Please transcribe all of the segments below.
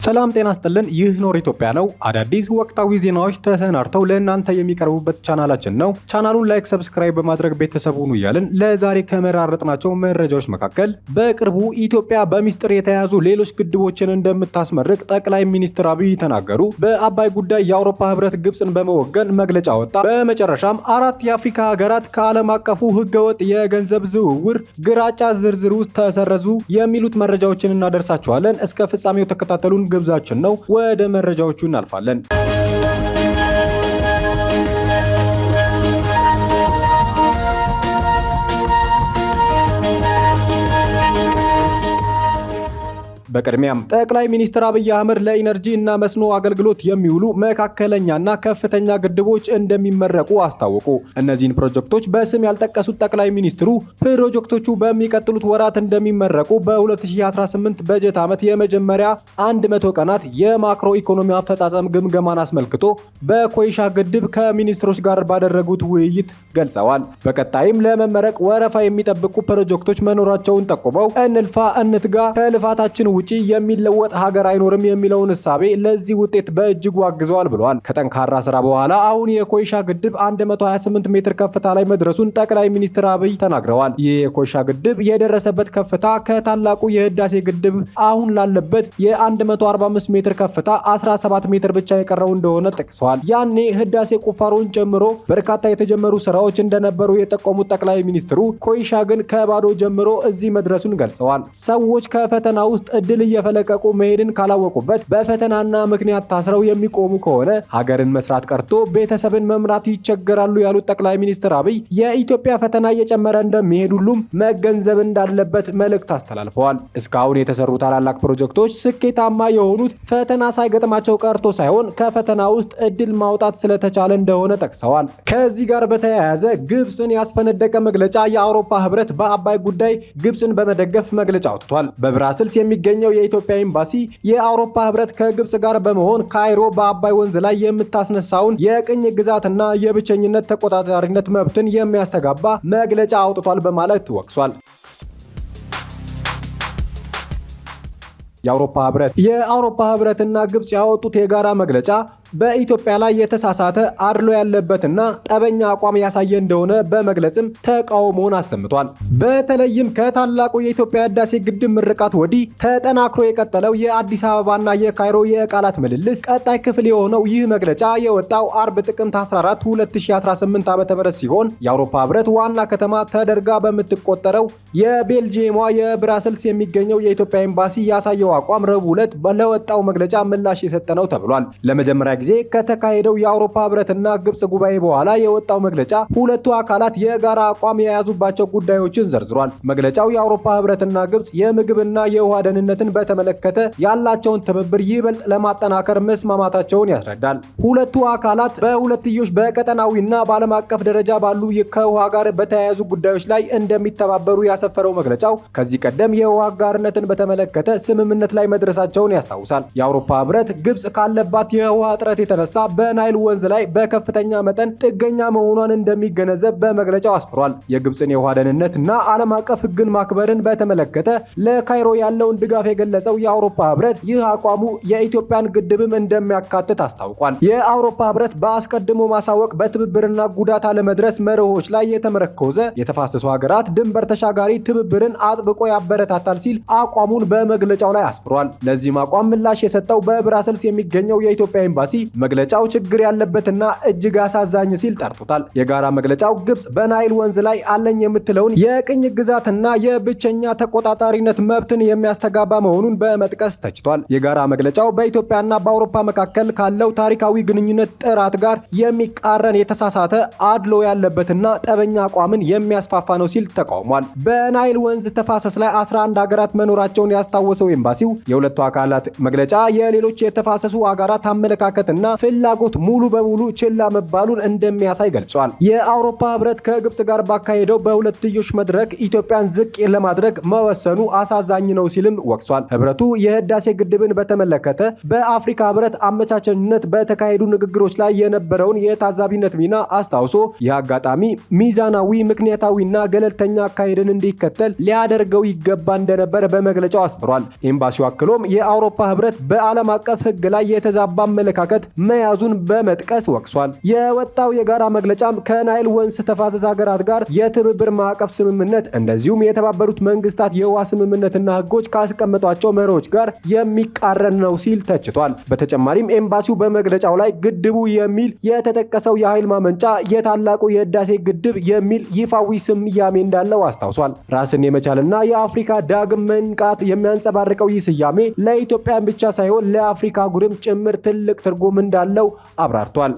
ሰላም ጤና ይስጥልን። ይህ ኖር ኢትዮጵያ ነው። አዳዲስ ወቅታዊ ዜናዎች ተሰናድተው ለእናንተ የሚቀርቡበት ቻናላችን ነው። ቻናሉን ላይክ፣ ሰብስክራይብ በማድረግ ቤተሰብ ሁኑ እያልን ለዛሬ ከመራረጥናቸው መረጃዎች መካከል በቅርቡ ኢትዮጵያ በሚስጥር የተያዙ ሌሎች ግድቦችን እንደምታስመርቅ ጠቅላይ ሚኒስትር አብይ ተናገሩ። በአባይ ጉዳይ የአውሮፓ ህብረት ግብፅን በመወገን መግለጫ ወጣ። በመጨረሻም አራት የአፍሪካ ሀገራት ከዓለም አቀፉ ህገወጥ የገንዘብ ዝውውር ግራጫ ዝርዝር ውስጥ ተሰረዙ የሚሉት መረጃዎችን እናደርሳችኋለን። እስከ ፍጻሜው ተከታተሉን ግብዛችን ነው። ወደ መረጃዎቹ እናልፋለን። በቅድሚያም ጠቅላይ ሚኒስትር አብይ አህመድ ለኢነርጂ እና መስኖ አገልግሎት የሚውሉ መካከለኛና ከፍተኛ ግድቦች እንደሚመረቁ አስታወቁ። እነዚህን ፕሮጀክቶች በስም ያልጠቀሱት ጠቅላይ ሚኒስትሩ ፕሮጀክቶቹ በሚቀጥሉት ወራት እንደሚመረቁ በ2018 በጀት ዓመት የመጀመሪያ 100 ቀናት የማክሮ ኢኮኖሚ አፈጻጸም ግምገማን አስመልክቶ በኮይሻ ግድብ ከሚኒስትሮች ጋር ባደረጉት ውይይት ገልጸዋል። በቀጣይም ለመመረቅ ወረፋ የሚጠብቁ ፕሮጀክቶች መኖራቸውን ጠቁመው እንልፋ እንትጋ ከልፋታችን ውጪ የሚለወጥ ሀገር አይኖርም የሚለውን እሳቤ ለዚህ ውጤት በእጅጉ አግዘዋል ብለዋል። ከጠንካራ ስራ በኋላ አሁን የኮይሻ ግድብ 128 ሜትር ከፍታ ላይ መድረሱን ጠቅላይ ሚኒስትር አብይ ተናግረዋል። ይህ የኮይሻ ግድብ የደረሰበት ከፍታ ከታላቁ የህዳሴ ግድብ አሁን ላለበት የ145 ሜትር ከፍታ 17 ሜትር ብቻ የቀረው እንደሆነ ጠቅሰዋል። ያኔ ህዳሴ ቁፋሮን ጨምሮ በርካታ የተጀመሩ ስራዎች እንደነበሩ የጠቆሙት ጠቅላይ ሚኒስትሩ ኮይሻ ግን ከባዶ ጀምሮ እዚህ መድረሱን ገልጸዋል። ሰዎች ከፈተና ውስጥ እድል እየፈለቀቁ መሄድን ካላወቁበት በፈተናና ምክንያት ታስረው የሚቆሙ ከሆነ ሀገርን መስራት ቀርቶ ቤተሰብን መምራት ይቸገራሉ ያሉት ጠቅላይ ሚኒስትር አብይ የኢትዮጵያ ፈተና እየጨመረ እንደሚሄድ ሁሉም መገንዘብ እንዳለበት መልእክት አስተላልፈዋል። እስካሁን የተሰሩ ታላላቅ ፕሮጀክቶች ስኬታማ የሆኑት ፈተና ሳይገጥማቸው ቀርቶ ሳይሆን ከፈተና ውስጥ እድል ማውጣት ስለተቻለ እንደሆነ ጠቅሰዋል። ከዚህ ጋር በተያያዘ ግብፅን ያስፈነደቀ መግለጫ የአውሮፓ ህብረት በአባይ ጉዳይ ግብፅን በመደገፍ መግለጫ አውጥቷል። በብራስልስ የሚገኘው የኢትዮጵያ ኤምባሲ የአውሮፓ ህብረት ከግብፅ ጋር በመሆን ካይሮ በአባይ ወንዝ ላይ የምታስነሳውን የቅኝ ግዛትና የብቸኝነት ተቆጣጣሪነት መብትን የሚያስተጋባ መግለጫ አውጥቷል በማለት ወቅሷል። የአውሮፓ ህብረትና ግብፅ ያወጡት የጋራ መግለጫ በኢትዮጵያ ላይ የተሳሳተ አድሎ ያለበትና ጠበኛ አቋም ያሳየ እንደሆነ በመግለጽም ተቃውሞውን አሰምቷል። በተለይም ከታላቁ የኢትዮጵያ ህዳሴ ግድብ ምርቃት ወዲህ ተጠናክሮ የቀጠለው የአዲስ አበባና የካይሮ የቃላት ምልልስ ቀጣይ ክፍል የሆነው ይህ መግለጫ የወጣው አርብ ጥቅምት 14 2018 ዓ.ም ሲሆን የአውሮፓ ህብረት ዋና ከተማ ተደርጋ በምትቆጠረው የቤልጂየሟ የብራስልስ የሚገኘው የኢትዮጵያ ኤምባሲ ያሳየው አቋም ረቡዕ ዕለት ለወጣው መግለጫ ምላሽ የሰጠ ነው ተብሏል። ለመጀመሪያ ጊዜ ከተካሄደው የአውሮፓ ህብረትና ግብፅ ጉባኤ በኋላ የወጣው መግለጫ ሁለቱ አካላት የጋራ አቋም የያዙባቸው ጉዳዮችን ዘርዝሯል። መግለጫው የአውሮፓ ህብረትና ግብፅ የምግብና የውሃ ደህንነትን በተመለከተ ያላቸውን ትብብር ይበልጥ ለማጠናከር መስማማታቸውን ያስረዳል። ሁለቱ አካላት በሁለትዮሽ በቀጠናዊና በዓለም አቀፍ ደረጃ ባሉ ከውሃ ጋር በተያያዙ ጉዳዮች ላይ እንደሚተባበሩ ያሰፈረው መግለጫው ከዚህ ቀደም የውሃ አጋርነትን በተመለከተ ስምምነት ላይ መድረሳቸውን ያስታውሳል። የአውሮፓ ህብረት ግብፅ ካለባት የውሃ ጥረት የተነሳ በናይል ወንዝ ላይ በከፍተኛ መጠን ጥገኛ መሆኗን እንደሚገነዘብ በመግለጫው አስፍሯል። የግብፅን የውሃ ደህንነትና ዓለም አቀፍ ህግን ማክበርን በተመለከተ ለካይሮ ያለውን ድጋፍ የገለጸው የአውሮፓ ህብረት ይህ አቋሙ የኢትዮጵያን ግድብም እንደሚያካትት አስታውቋል። የአውሮፓ ህብረት በአስቀድሞ ማሳወቅ በትብብርና ጉዳት አለመድረስ መርሆች ላይ የተመረኮዘ የተፋሰሱ ሀገራት ድንበር ተሻጋሪ ትብብርን አጥብቆ ያበረታታል ሲል አቋሙን በመግለጫው ላይ አስፍሯል። ለዚህም አቋም ምላሽ የሰጠው በብራስልስ የሚገኘው የኢትዮጵያ ኤምባሲ መግለጫው ችግር ያለበትና እጅግ አሳዛኝ ሲል ጠርቶታል። የጋራ መግለጫው ግብፅ በናይል ወንዝ ላይ አለኝ የምትለውን የቅኝ ግዛትና የብቸኛ ተቆጣጣሪነት መብትን የሚያስተጋባ መሆኑን በመጥቀስ ተችቷል። የጋራ መግለጫው በኢትዮጵያና በአውሮፓ መካከል ካለው ታሪካዊ ግንኙነት ጥራት ጋር የሚቃረን የተሳሳተ አድሎ ያለበትና ጠበኛ አቋምን የሚያስፋፋ ነው ሲል ተቃውሟል። በናይል ወንዝ ተፋሰስ ላይ 11 ሀገራት መኖራቸውን ያስታወሰው ኤምባሲው የሁለቱ አካላት መግለጫ የሌሎች የተፋሰሱ ሀገራት አመለካከት ስጋትና ፍላጎት ሙሉ በሙሉ ችላ መባሉን እንደሚያሳይ ገልጿል። የአውሮፓ ህብረት ከግብጽ ጋር ባካሄደው በሁለትዮሽ መድረክ ኢትዮጵያን ዝቅ ለማድረግ መወሰኑ አሳዛኝ ነው ሲልም ወቅሷል። ህብረቱ የህዳሴ ግድብን በተመለከተ በአፍሪካ ህብረት አመቻቸኝነት በተካሄዱ ንግግሮች ላይ የነበረውን የታዛቢነት ሚና አስታውሶ ይህ አጋጣሚ ሚዛናዊ፣ ምክንያታዊና ገለልተኛ አካሄድን እንዲከተል ሊያደርገው ይገባ እንደነበር በመግለጫው አስፍሯል። ኤምባሲው አክሎም የአውሮፓ ህብረት በዓለም አቀፍ ህግ ላይ የተዛባ አመለካከት መያዙን በመጥቀስ ወቅሷል። የወጣው የጋራ መግለጫም ከናይል ወንዝ ተፋሰስ ሀገራት ጋር የትብብር ማዕቀፍ ስምምነት እንደዚሁም የተባበሩት መንግስታት የውሃ ስምምነትና ህጎች ካስቀመጧቸው መርሆች ጋር የሚቃረን ነው ሲል ተችቷል። በተጨማሪም ኤምባሲው በመግለጫው ላይ ግድቡ የሚል የተጠቀሰው የኃይል ማመንጫ የታላቁ የህዳሴ ግድብ የሚል ይፋዊ ስያሜ እንዳለው አስታውሷል። ራስን የመቻልና የአፍሪካ ዳግም መንቃት የሚያንጸባርቀው ይህ ስያሜ ለኢትዮጵያን ብቻ ሳይሆን ለአፍሪካ አህጉርም ጭምር ትልቅ ትርጉም እንዳለው አብራርቷል።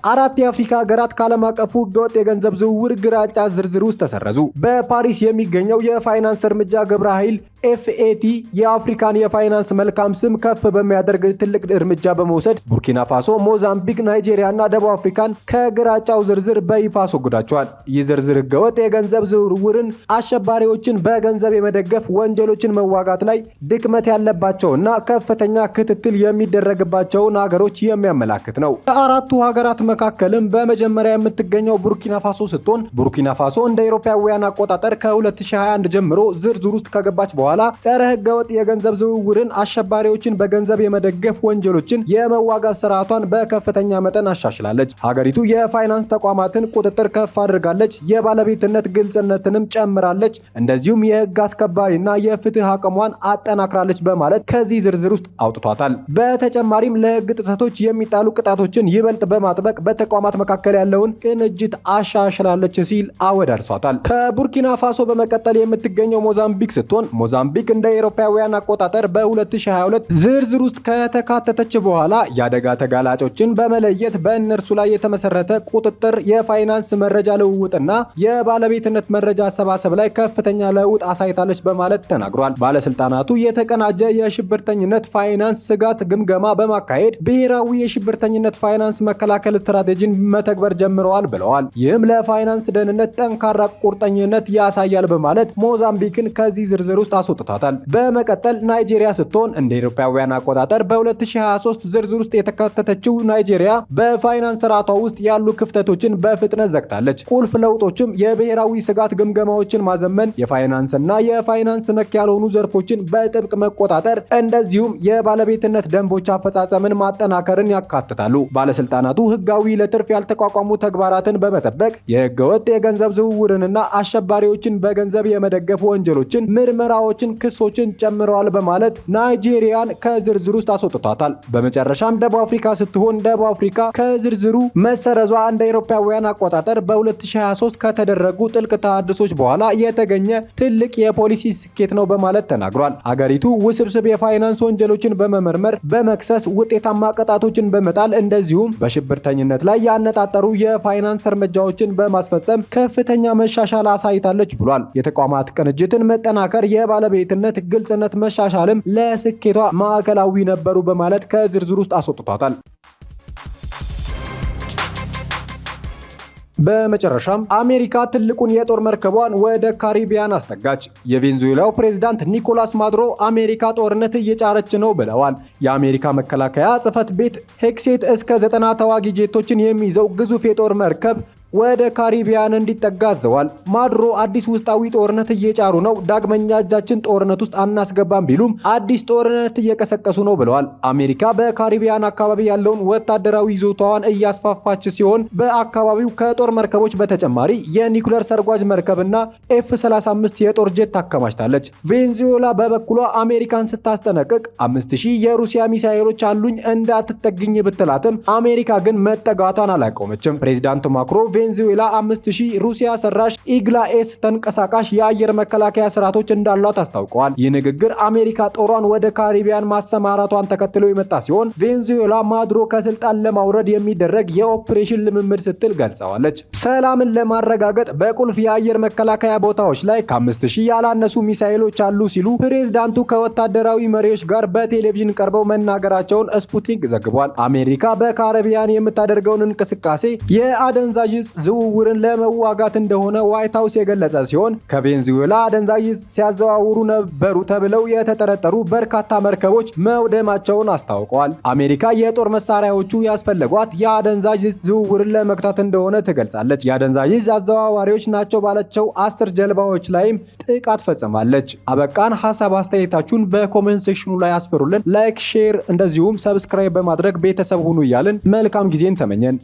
አራት የአፍሪካ ሀገራት ከዓለም አቀፉ ህገወጥ የገንዘብ ዝውውር ግራጫ ዝርዝር ውስጥ ተሰረዙ። በፓሪስ የሚገኘው የፋይናንስ እርምጃ ግብረ ኃይል ኤፍኤቲ የአፍሪካን የፋይናንስ መልካም ስም ከፍ በሚያደርግ ትልቅ እርምጃ በመውሰድ ቡርኪና ፋሶ፣ ሞዛምቢክ፣ ናይጄሪያ እና ደቡብ አፍሪካን ከግራጫው ዝርዝር በይፋ አስወግዷቸዋል። ይህ ዝርዝር ህገወጥ የገንዘብ ዝውውርን፣ አሸባሪዎችን በገንዘብ የመደገፍ ወንጀሎችን መዋጋት ላይ ድክመት ያለባቸውና ከፍተኛ ክትትል የሚደረግባቸውን ሀገሮች የሚያመላክት ነው። ከአራቱ ሀገራት መካከልም በመጀመሪያ የምትገኘው ቡርኪና ፋሶ ስትሆን ቡርኪና ፋሶ እንደ አውሮፓውያን አቆጣጠር ከ2021 ጀምሮ ዝርዝር ውስጥ ከገባች በኋላ ጸረ ህገወጥ የገንዘብ ዝውውርን፣ አሸባሪዎችን በገንዘብ የመደገፍ ወንጀሎችን የመዋጋት ስርዓቷን በከፍተኛ መጠን አሻሽላለች። ሀገሪቱ የፋይናንስ ተቋማትን ቁጥጥር ከፍ አድርጋለች፣ የባለቤትነት ግልጽነትንም ጨምራለች፣ እንደዚሁም የህግ አስከባሪና የፍትህ አቅሟን አጠናክራለች በማለት ከዚህ ዝርዝር ውስጥ አውጥቷታል። በተጨማሪም ለህግ ጥሰቶች የሚጣሉ ቅጣቶችን ይበልጥ በማጥበቅ በተቋማት መካከል ያለውን ቅንጅት አሻሽላለች ሲል አወዳድሷታል። ከቡርኪና ፋሶ በመቀጠል የምትገኘው ሞዛምቢክ ስትሆን ሞዛምቢክ እንደ አውሮፓውያን አቆጣጠር በ2022 ዝርዝር ውስጥ ከተካተተች በኋላ የአደጋ ተጋላጮችን በመለየት በእነርሱ ላይ የተመሰረተ ቁጥጥር፣ የፋይናንስ መረጃ ልውውጥና የባለቤትነት መረጃ አሰባሰብ ላይ ከፍተኛ ለውጥ አሳይታለች በማለት ተናግሯል። ባለስልጣናቱ የተቀናጀ የሽብርተኝነት ፋይናንስ ስጋት ግምገማ በማካሄድ ብሔራዊ የሽብርተኝነት ፋይናንስ መከላከል ስትራቴጂን መተግበር ጀምረዋል ብለዋል። ይህም ለፋይናንስ ደህንነት ጠንካራ ቁርጠኝነት ያሳያል በማለት ሞዛምቢክን ከዚህ ዝርዝር ውስጥ አስወጥቷታል። በመቀጠል ናይጄሪያ ስትሆን እንደ አውሮፓውያን አቆጣጠር በ2023 ዝርዝር ውስጥ የተካተተችው ናይጄሪያ በፋይናንስ ስርዓቷ ውስጥ ያሉ ክፍተቶችን በፍጥነት ዘግታለች። ቁልፍ ለውጦችም የብሔራዊ ስጋት ግምገማዎችን ማዘመን፣ የፋይናንስና የፋይናንስ ነክ ያልሆኑ ዘርፎችን በጥብቅ መቆጣጠር፣ እንደዚሁም የባለቤትነት ደንቦች አፈጻጸምን ማጠናከርን ያካትታሉ። ባለስልጣናቱ ህጋዊ ለትርፍ ያልተቋቋሙ ተግባራትን በመጠበቅ የህገወጥ የገንዘብ ዝውውርንና አሸባሪዎችን በገንዘብ የመደገፍ ወንጀሎችን ምርመራዎችን፣ ክሶችን ጨምረዋል በማለት ናይጄሪያን ከዝርዝሩ ውስጥ አስወጥቷታል። በመጨረሻም ደቡብ አፍሪካ ስትሆን ደቡብ አፍሪካ ከዝርዝሩ መሰረዟ እንደ አውሮፓውያን አቆጣጠር በ2023 ከተደረጉ ጥልቅ ተሃድሶች በኋላ የተገኘ ትልቅ የፖሊሲ ስኬት ነው በማለት ተናግሯል። አገሪቱ ውስብስብ የፋይናንስ ወንጀሎችን በመመርመር በመክሰስ ውጤታማ ቅጣቶችን በመጣል እንደዚሁም በሽብርተኝነት ላይ ያነጣጠሩ የፋይናንስ እርምጃዎችን በማስፈጸም ከፍተኛ መሻሻል አሳይታለች ብሏል። የተቋማት ቅንጅትን መጠናከር፣ የባለቤትነት ግልጽነት መሻሻልም ለስኬቷ ማዕከላዊ ነበሩ በማለት ከዝርዝር ውስጥ አስወጥቷታል። በመጨረሻም አሜሪካ ትልቁን የጦር መርከቧን ወደ ካሪቢያን አስጠጋች። የቬንዙዌላው ፕሬዝዳንት ኒኮላስ ማዱሮ አሜሪካ ጦርነት እየጫረች ነው ብለዋል። የአሜሪካ መከላከያ ጽሕፈት ቤት ሄክሴት እስከ 90 ተዋጊ ጄቶችን የሚይዘው ግዙፍ የጦር መርከብ ወደ ካሪቢያን እንዲጠጋ አዘዋል። ማዱሮ አዲስ ውስጣዊ ጦርነት እየጫሩ ነው፣ ዳግመኛ እጃችን ጦርነት ውስጥ አናስገባም ቢሉም አዲስ ጦርነት እየቀሰቀሱ ነው ብለዋል። አሜሪካ በካሪቢያን አካባቢ ያለውን ወታደራዊ ይዞታዋን እያስፋፋች ሲሆን በአካባቢው ከጦር መርከቦች በተጨማሪ የኒኩለር ሰርጓጅ መርከብና ኤፍ-35 የጦር ጄት ታከማችታለች። ቬንዙዌላ በበኩሏ አሜሪካን ስታስጠነቅቅ 5000 የሩሲያ ሚሳኤሎች አሉኝ እንዳትጠግኝ ብትላትም አሜሪካ ግን መጠጋቷን አላቆመችም። ፕሬዚዳንት ማክሮ ቬንዙዌላ 5000 ሩሲያ ሰራሽ ኢግላ-ኤስ ተንቀሳቃሽ የአየር መከላከያ ስርዓቶች እንዳሏት አስታውቀዋል። ይህ ንግግር አሜሪካ ጦሯን ወደ ካሪቢያን ማሰማራቷን ተከትሎ የመጣ ሲሆን ቬንዙዌላ ማዱሮ ከስልጣን ለማውረድ የሚደረግ የኦፕሬሽን ልምምድ ስትል ገልጸዋለች። ሰላምን ለማረጋገጥ በቁልፍ የአየር መከላከያ ቦታዎች ላይ ከ5000 ያላነሱ ሚሳኤሎች አሉ ሲሉ ፕሬዝዳንቱ ከወታደራዊ መሪዎች ጋር በቴሌቪዥን ቀርበው መናገራቸውን ስፑትኒክ ዘግቧል። አሜሪካ በካሪቢያን የምታደርገውን እንቅስቃሴ የአደንዛዥ ዝውውርን ለመዋጋት እንደሆነ ዋይት ሃውስ የገለጸ ሲሆን ከቬንዙዌላ አደንዛዥ ሲያዘዋውሩ ነበሩ ተብለው የተጠረጠሩ በርካታ መርከቦች መውደማቸውን አስታውቀዋል። አሜሪካ የጦር መሳሪያዎቹ ያስፈለጓት የአደንዛዥ ዝውውርን ለመግታት እንደሆነ ትገልጻለች። የአደንዛዥ አዘዋዋሪዎች ናቸው ባለቸው 10 ጀልባዎች ላይም ጥቃት ፈጽማለች። አበቃን። ሐሳብ አስተያየታችሁን በኮሜንት ሴክሽኑ ላይ አስፍሩልን። ላይክ፣ ሼር እንደዚሁም ሰብስክራይብ በማድረግ ቤተሰብ ሁኑ እያልን መልካም ጊዜን ተመኘን።